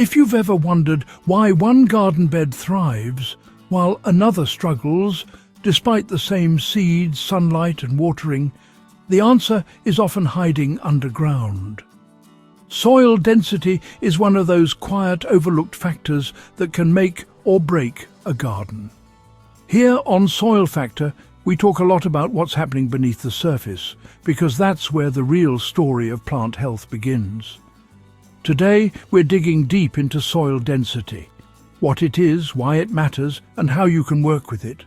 If you've ever wondered why one garden bed thrives while another struggles, despite the same seeds, sunlight and watering, the answer is often hiding underground. Soil density is one of those quiet, overlooked factors that can make or break a garden. Here on Soil Factor, we talk a lot about what's happening beneath the surface, because that's where the real story of plant health begins. Today, we're digging deep into soil density, what it is, why it matters, and how you can work with it,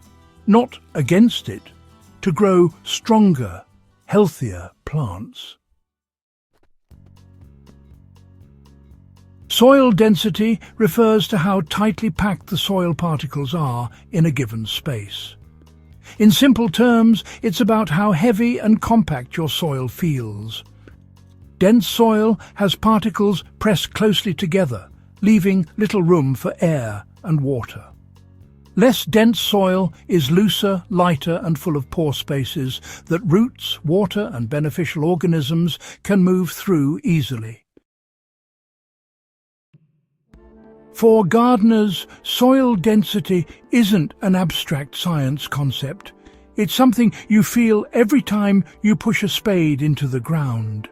not against it, to grow stronger, healthier plants. Soil density refers to how tightly packed the soil particles are in a given space. In simple terms, it's about how heavy and compact your soil feels. Dense soil has particles pressed closely together, leaving little room for air and water. Less dense soil is looser, lighter and full of pore spaces that roots, water and beneficial organisms can move through easily. For gardeners, soil density isn't an abstract science concept. It's something you feel every time you push a spade into the ground.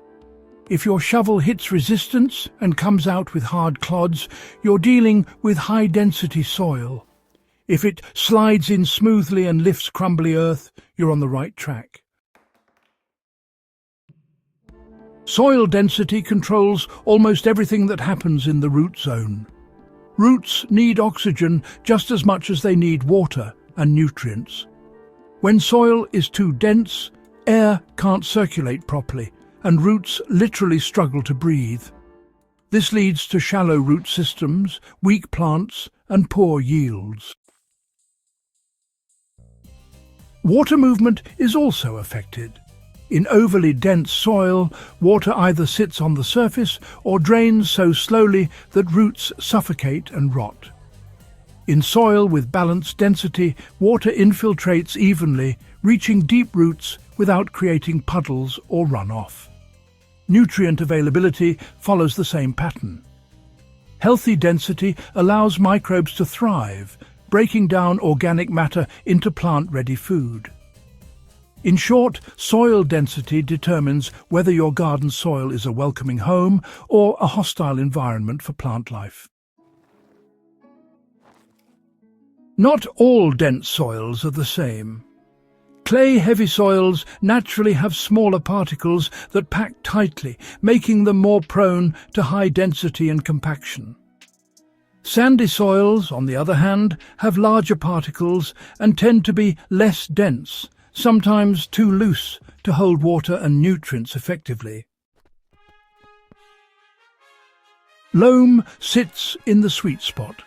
If your shovel hits resistance and comes out with hard clods, you're dealing with high-density soil. If it slides in smoothly and lifts crumbly earth, you're on the right track. Soil density controls almost everything that happens in the root zone. Roots need oxygen just as much as they need water and nutrients. When soil is too dense, air can't circulate properly, and roots literally struggle to breathe. This leads to shallow root systems, weak plants, and poor yields. Water movement is also affected. In overly dense soil, water either sits on the surface or drains so slowly that roots suffocate and rot. In soil with balanced density, water infiltrates evenly, reaching deep roots without creating puddles or runoff. Nutrient availability follows the same pattern. Healthy density allows microbes to thrive, breaking down organic matter into plant-ready food. In short, soil density determines whether your garden soil is a welcoming home or a hostile environment for plant life. Not all dense soils are the same. Clay-heavy soils naturally have smaller particles that pack tightly, making them more prone to high density and compaction. Sandy soils, on the other hand, have larger particles and tend to be less dense, sometimes too loose to hold water and nutrients effectively. Loam sits in the sweet spot.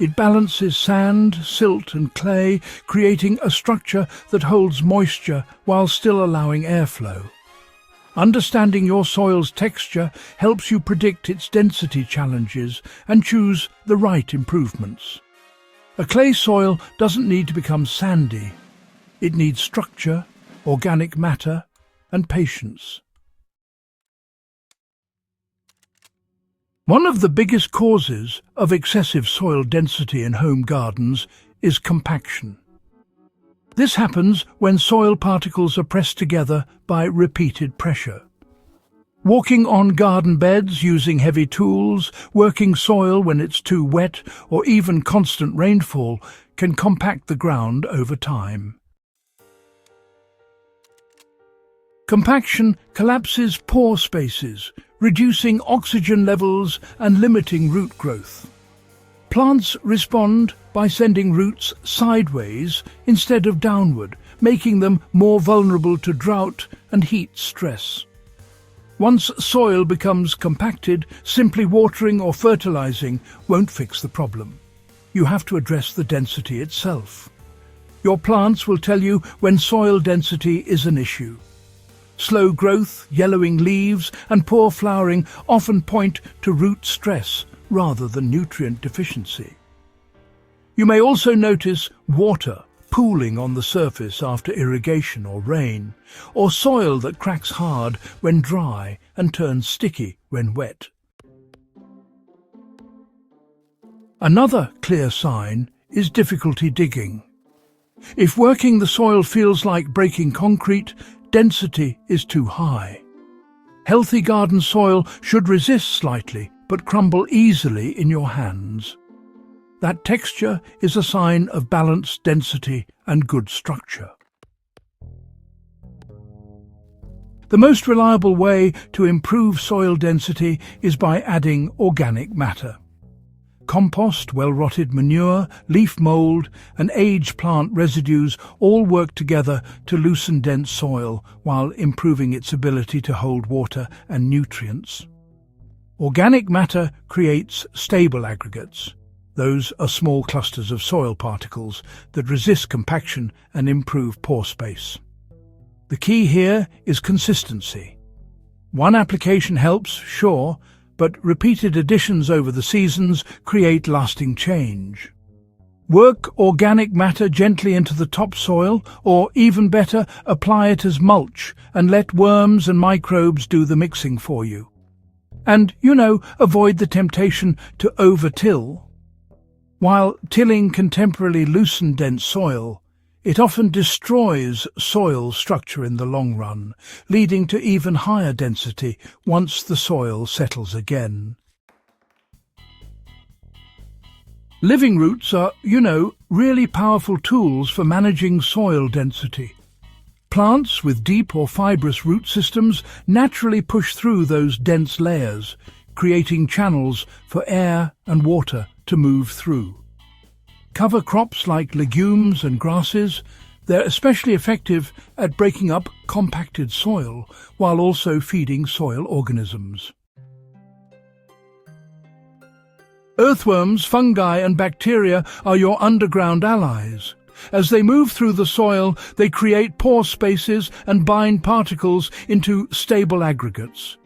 It balances sand, silt and clay, creating a structure that holds moisture while still allowing airflow. Understanding your soil's texture helps you predict its density challenges and choose the right improvements. A clay soil doesn't need to become sandy. It needs structure, organic matter, and patience. One of the biggest causes of excessive soil density in home gardens is compaction. This happens when soil particles are pressed together by repeated pressure. Walking on garden beds using heavy tools, working soil when it's too wet, or even constant rainfall can compact the ground over time. Compaction collapses pore spaces, reducing oxygen levels and limiting root growth. Plants respond by sending roots sideways instead of downward, making them more vulnerable to drought and heat stress. Once soil becomes compacted, simply watering or fertilizing won't fix the problem. You have to address the density itself. Your plants will tell you when soil density is an issue. Slow growth, yellowing leaves and poor flowering often point to root stress rather than nutrient deficiency. You may also notice water pooling on the surface after irrigation or rain, or soil that cracks hard when dry and turns sticky when wet. Another clear sign is difficulty digging. If working the soil feels like breaking concrete, density is too high. Healthy garden soil should resist slightly, but crumble easily in your hands. That texture is a sign of balanced density and good structure. The most reliable way to improve soil density is by adding organic matter. Compost, well-rotted manure, leaf mold, and aged plant residues all work together to loosen dense soil while improving its ability to hold water and nutrients. Organic matter creates stable aggregates. Those are small clusters of soil particles that resist compaction and improve pore space. The key here is consistency. One application helps, sure, but repeated additions over the seasons create lasting change. Work organic matter gently into the topsoil, or even better, apply it as mulch and let worms and microbes do the mixing for you. And, avoid the temptation to over-till. While tilling can temporarily loosen dense soil, it often destroys soil structure in the long run, leading to even higher density once the soil settles again. Living roots are, really powerful tools for managing soil density. Plants with deep or fibrous root systems naturally push through those dense layers, creating channels for air and water to move through. Cover crops like legumes and grasses, they're especially effective at breaking up compacted soil while also feeding soil organisms. Earthworms, fungi and bacteria are your underground allies. As they move through the soil, they create pore spaces and bind particles into stable aggregates.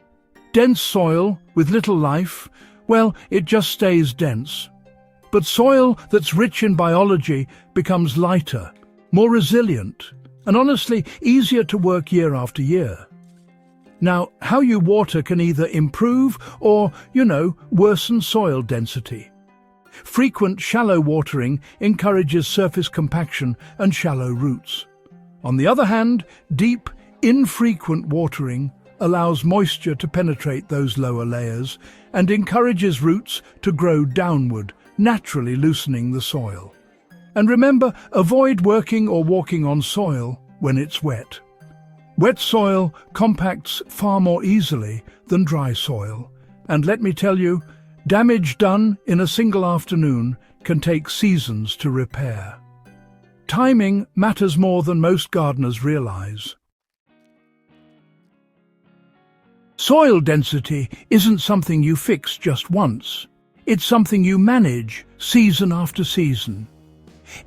Dense soil with little life, well, it just stays dense. But soil that's rich in biology becomes lighter, more resilient, and honestly easier to work year after year. Now, how you water can either improve or, worsen soil density. Frequent shallow watering encourages surface compaction and shallow roots. On the other hand, deep, infrequent watering allows moisture to penetrate those lower layers and encourages roots to grow downward, naturally loosening the soil. And remember, avoid working or walking on soil when it's wet. Wet soil compacts far more easily than dry soil, and let me tell you, damage done in a single afternoon can take seasons to repair. Timing matters more than most gardeners realize. Soil density isn't something you fix just once. It's something you manage season after season.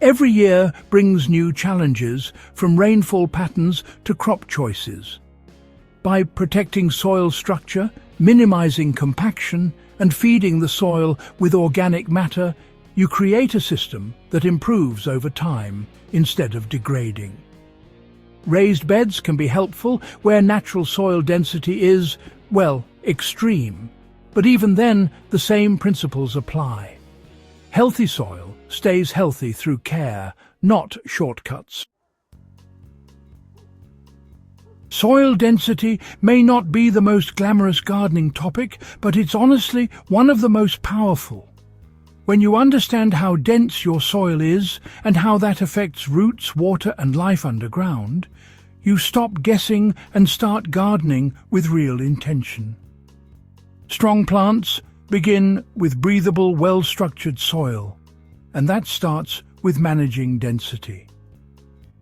Every year brings new challenges, from rainfall patterns to crop choices. By protecting soil structure, minimizing compaction, and feeding the soil with organic matter, you create a system that improves over time instead of degrading. Raised beds can be helpful where natural soil density is, extreme. But even then, the same principles apply. Healthy soil stays healthy through care, not shortcuts. Soil density may not be the most glamorous gardening topic, but it's honestly one of the most powerful. When you understand how dense your soil is and how that affects roots, water and life underground, you stop guessing and start gardening with real intention. Strong plants begin with breathable, well-structured soil, and that starts with managing density.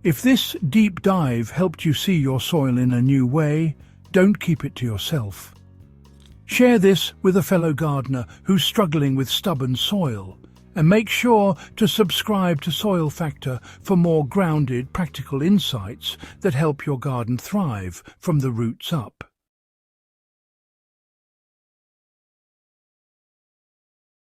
If this deep dive helped you see your soil in a new way, don't keep it to yourself. Share this with a fellow gardener who's struggling with stubborn soil, and make sure to subscribe to Soil Factor for more grounded, practical insights that help your garden thrive from the roots up.